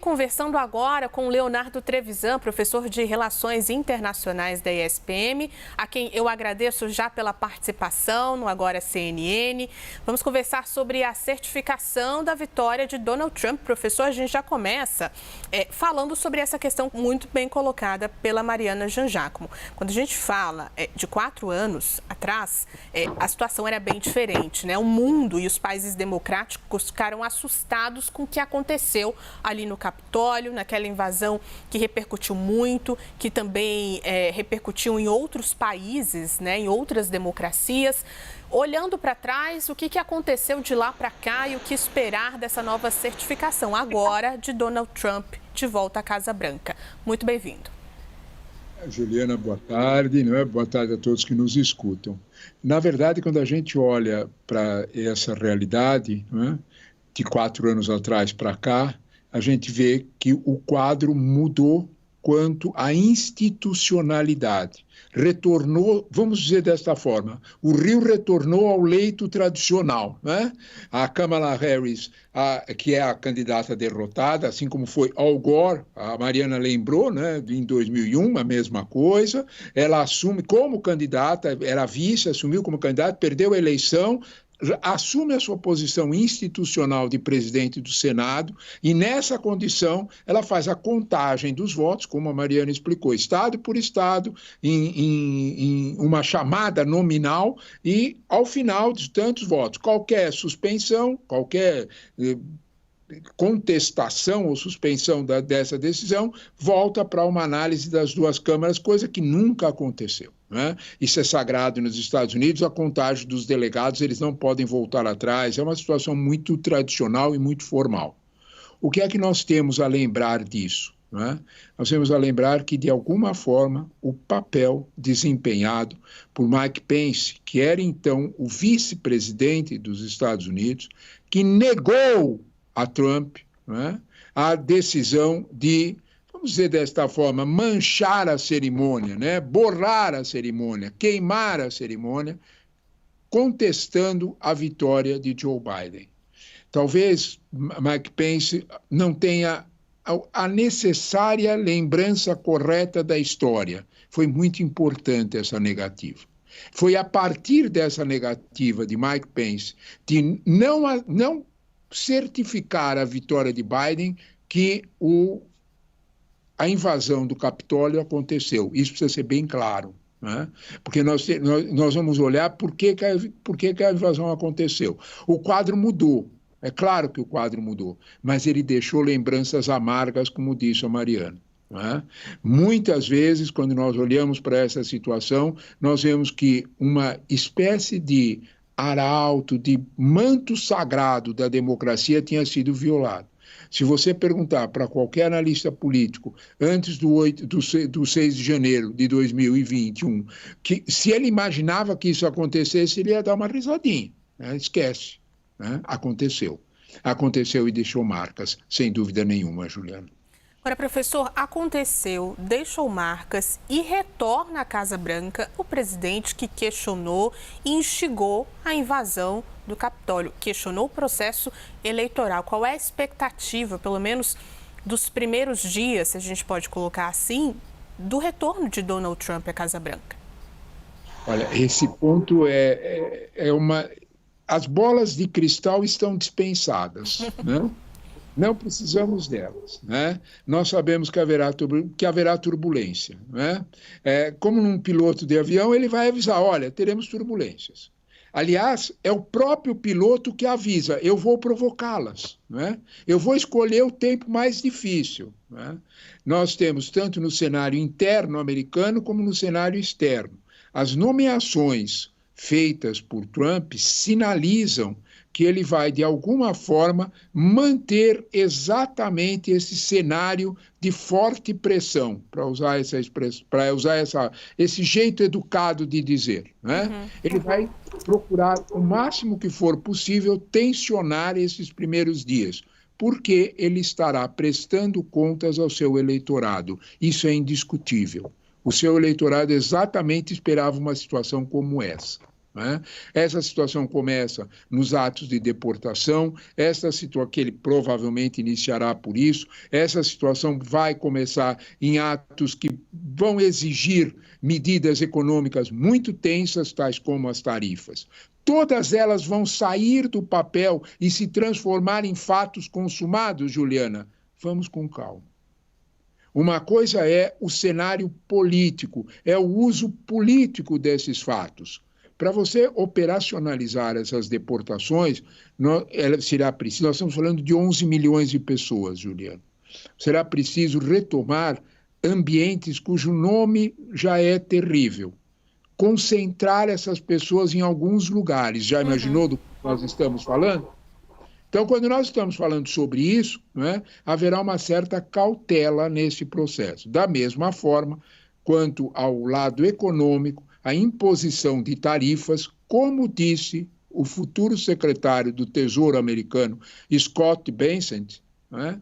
Conversando agora com Leonardo Trevisan, professor de Relações Internacionais da ESPM, a quem eu agradeço já pela participação no Agora CNN. Vamos conversar sobre a certificação da vitória de Donald Trump. Professor, a gente já começa falando sobre essa questão muito bem colocada pela Mariana Jangiacomo. Quando a gente fala de 4 anos atrás, a situação era bem diferente, né? O mundo e os países democráticos ficaram assustados com o que aconteceu ali no Capitólio, naquela invasão que repercutiu muito, que também repercutiu em outros países, né, em outras democracias. Olhando para trás, o que aconteceu de lá para cá e o que esperar dessa nova certificação agora de Donald Trump de volta à Casa Branca? Muito bem-vindo. Juliana, boa tarde, não é? Boa tarde a todos que nos escutam. Na verdade, quando a gente olha para essa realidade, não é? De 4 anos atrás para cá, a gente vê que o quadro mudou quanto à institucionalidade. Retornou, vamos dizer desta forma, o Rio retornou ao leito tradicional, né? A Kamala Harris, que é a candidata derrotada, assim como foi Al Gore, a Mariana lembrou, né? Em 2001, a mesma coisa. Ela assume como candidata, era vice, assumiu como candidata, perdeu a eleição, assume a sua posição institucional de presidente do Senado e, nessa condição, ela faz a contagem dos votos, como a Mariana explicou, estado por estado, em uma chamada nominal e, ao final de tantos votos, qualquer suspensão, qualquer contestação ou suspensão dessa decisão volta para uma análise das duas câmaras, coisa que nunca aconteceu. Né? Isso é sagrado nos Estados Unidos, a contagem dos delegados, eles não podem voltar atrás, é uma situação muito tradicional e muito formal. O que é que nós temos a lembrar disso? Né? Nós temos a lembrar que, de alguma forma, o papel desempenhado por Mike Pence, que era então o vice-presidente dos Estados Unidos, que negou a Trump, né, a decisão de, vamos dizer desta forma, manchar a cerimônia, né, borrar a cerimônia, queimar a cerimônia, contestando a vitória de Joe Biden. Talvez Mike Pence não tenha a necessária lembrança correta da história. Foi muito importante essa negativa. Foi a partir dessa negativa de Mike Pence de não certificar a vitória de Biden que a invasão do Capitólio aconteceu. Isso precisa ser bem claro, né? Porque nós vamos olhar por que a invasão aconteceu. O quadro mudou, é claro que o quadro mudou, mas ele deixou lembranças amargas, como disse a Mariana. Né? Muitas vezes, quando nós olhamos para essa situação, nós vemos que uma espécie de arauto, de manto sagrado da democracia tinha sido violado. Se você perguntar para qualquer analista político, antes do 6 de janeiro de 2021, que se ele imaginava que isso acontecesse, ele ia dar uma risadinha. Né? Esquece. Né? Aconteceu. Aconteceu e deixou marcas, sem dúvida nenhuma, Juliana. Agora, professor, aconteceu, deixou marcas e retorna à Casa Branca o presidente que questionou e instigou a invasão do Capitólio, questionou o processo eleitoral. Qual é a expectativa, pelo menos dos primeiros dias, se a gente pode colocar assim, do retorno de Donald Trump à Casa Branca? Olha, esse ponto é uma... As bolas de cristal estão dispensadas, né? Não precisamos delas, né? Nós sabemos que haverá turbulência, né? Como num piloto de avião, ele vai avisar, olha, teremos turbulências. Aliás, é o próprio piloto que avisa, eu vou provocá-las, né? Eu vou escolher o tempo mais difícil, né? Nós temos, tanto no cenário interno americano como no cenário externo, as nomeações feitas por Trump sinalizam que ele vai, de alguma forma, manter exatamente esse cenário de forte pressão, para usar essa expressão, para usar esse jeito educado de dizer. Né? Ele vai procurar, o máximo que for possível, tensionar esses primeiros dias, porque ele estará prestando contas ao seu eleitorado. Isso é indiscutível. O seu eleitorado exatamente esperava uma situação como essa. né? Essa situação começa nos atos de deportação, essa situação que ele provavelmente iniciará por isso, essa situação vai começar em atos que vão exigir medidas econômicas muito tensas, tais como as tarifas. Todas elas vão sair do papel e se transformar em fatos consumados, Juliana. Vamos com calma. Uma coisa é o cenário político, é o uso político desses fatos. Para você operacionalizar essas deportações, será preciso, nós estamos falando de 11 milhões de pessoas, Juliana. Será preciso retomar ambientes cujo nome já é terrível. Concentrar essas pessoas em alguns lugares. Já imaginou do que nós estamos falando? Então, quando nós estamos falando sobre isso, né, haverá uma certa cautela nesse processo. Da mesma forma, quanto ao lado econômico, a imposição de tarifas, como disse o futuro secretário do Tesouro americano, Scott Bessent, né,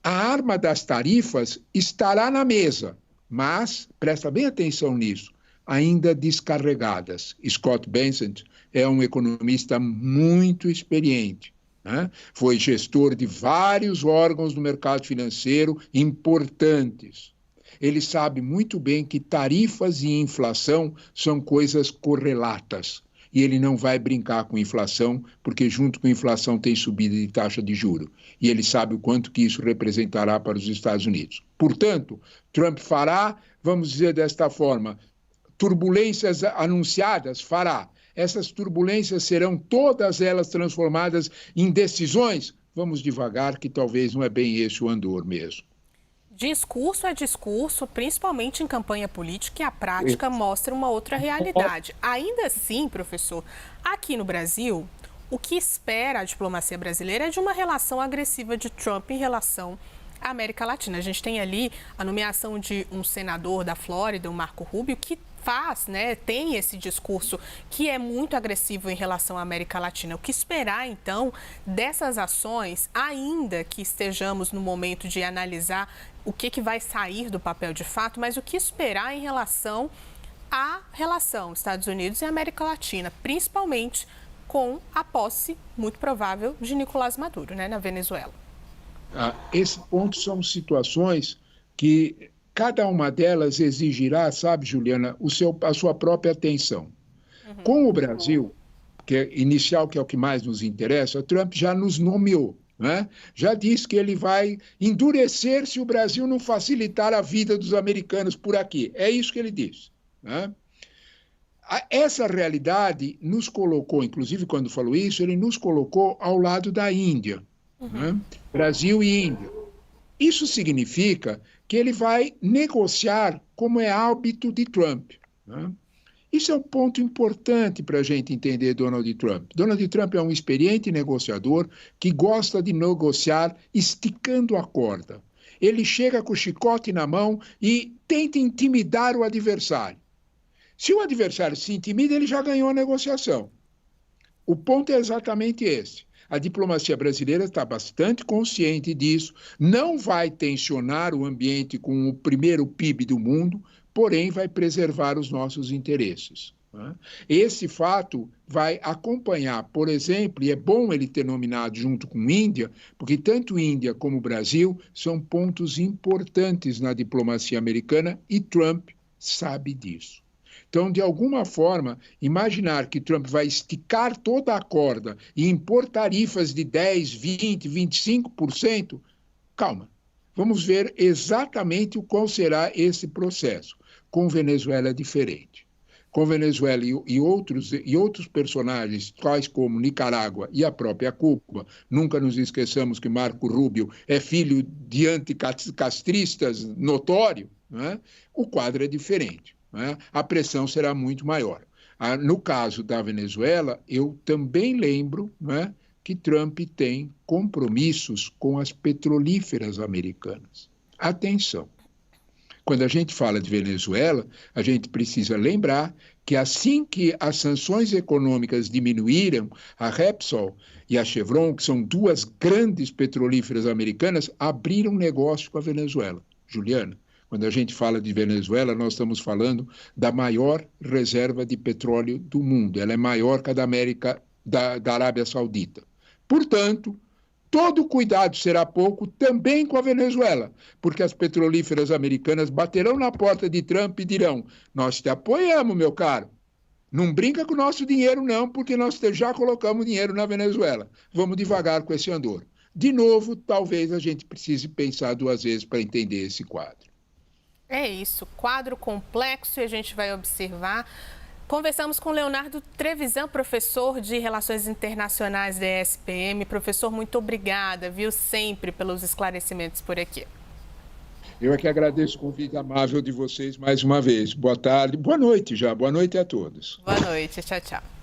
a arma das tarifas estará na mesa, mas, presta bem atenção nisso, ainda descarregadas. Scott Bessent é um economista muito experiente, né? Foi gestor de vários órgãos do mercado financeiro importantes. Ele sabe muito bem que tarifas e inflação são coisas correlatas. E ele não vai brincar com inflação, porque junto com a inflação tem subida de taxa de juros. E ele sabe o quanto que isso representará para os Estados Unidos. Portanto, Trump fará, vamos dizer desta forma, turbulências anunciadas, fará. Essas turbulências serão todas elas transformadas em decisões? Vamos devagar, que talvez não é bem esse o andor mesmo. Discurso é discurso, principalmente em campanha política, e a prática mostra uma outra realidade. Ainda assim, professor, aqui no Brasil, o que espera a diplomacia brasileira é de uma relação agressiva de Trump em relação à América Latina. A gente tem ali a nomeação de um senador da Flórida, o Marco Rubio, que tem esse discurso que é muito agressivo em relação à América Latina. O que esperar, então, dessas ações, ainda que estejamos no momento de analisar o que vai sair do papel de fato, mas o que esperar em relação à relação Estados Unidos e América Latina, principalmente com a posse muito provável de Nicolás Maduro, né, na Venezuela? Esse ponto são situações que cada uma delas exigirá, sabe, Juliana, a sua própria atenção. Com o Brasil, que é inicial, que é o que mais nos interessa, Trump já nos nomeou, né? Já disse que ele vai endurecer se o Brasil não facilitar a vida dos americanos por aqui. É isso que ele disse, né? Essa realidade nos colocou, inclusive quando falou isso, ele nos colocou ao lado da Índia, né? Brasil e Índia. Isso significa que ele vai negociar como é hábito de Trump, né? Isso é um ponto importante para a gente entender Donald Trump. Donald Trump é um experiente negociador que gosta de negociar esticando a corda. Ele chega com o chicote na mão e tenta intimidar o adversário. Se o adversário se intimida, ele já ganhou a negociação. O ponto é exatamente esse. A diplomacia brasileira está bastante consciente disso, não vai tensionar o ambiente com o primeiro PIB do mundo, porém vai preservar os nossos interesses, né? Esse fato vai acompanhar, por exemplo, e é bom ele ter nominado junto com a Índia, porque tanto Índia como Brasil são pontos importantes na diplomacia americana e Trump sabe disso. Então, de alguma forma, imaginar que Trump vai esticar toda a corda e impor tarifas de 10%, 20%, 25%, calma. Vamos ver exatamente qual será esse processo. Com Venezuela é diferente. Com Venezuela e outros personagens, tais como Nicarágua e a própria Cuba, nunca nos esqueçamos que Marco Rubio é filho de anticastristas notório, né? O quadro é diferente. A pressão será muito maior. No caso da Venezuela, eu também lembro, né, que Trump tem compromissos com as petrolíferas americanas. Atenção! Quando a gente fala de Venezuela, a gente precisa lembrar que assim que as sanções econômicas diminuíram, a Repsol e a Chevron, que são duas grandes petrolíferas americanas, abriram negócio com a Venezuela. Juliana, Quando a gente fala de Venezuela, nós estamos falando da maior reserva de petróleo do mundo. Ela é maior que a da Arábia Saudita. Portanto, todo cuidado será pouco também com a Venezuela, porque as petrolíferas americanas baterão na porta de Trump e dirão: nós te apoiamos, meu caro. Não brinca com o nosso dinheiro, não, porque nós já colocamos dinheiro na Venezuela. Vamos devagar com esse andor. De novo, talvez a gente precise pensar duas vezes para entender esse quadro. É isso, quadro complexo, e a gente vai observar. Conversamos com Leonardo Trevisan, professor de Relações Internacionais da ESPM. Professor, muito obrigada, viu, sempre pelos esclarecimentos por aqui. Eu é que agradeço o convite amável de vocês mais uma vez. Boa tarde, boa noite já. Boa noite a todos. Boa noite, tchau, tchau.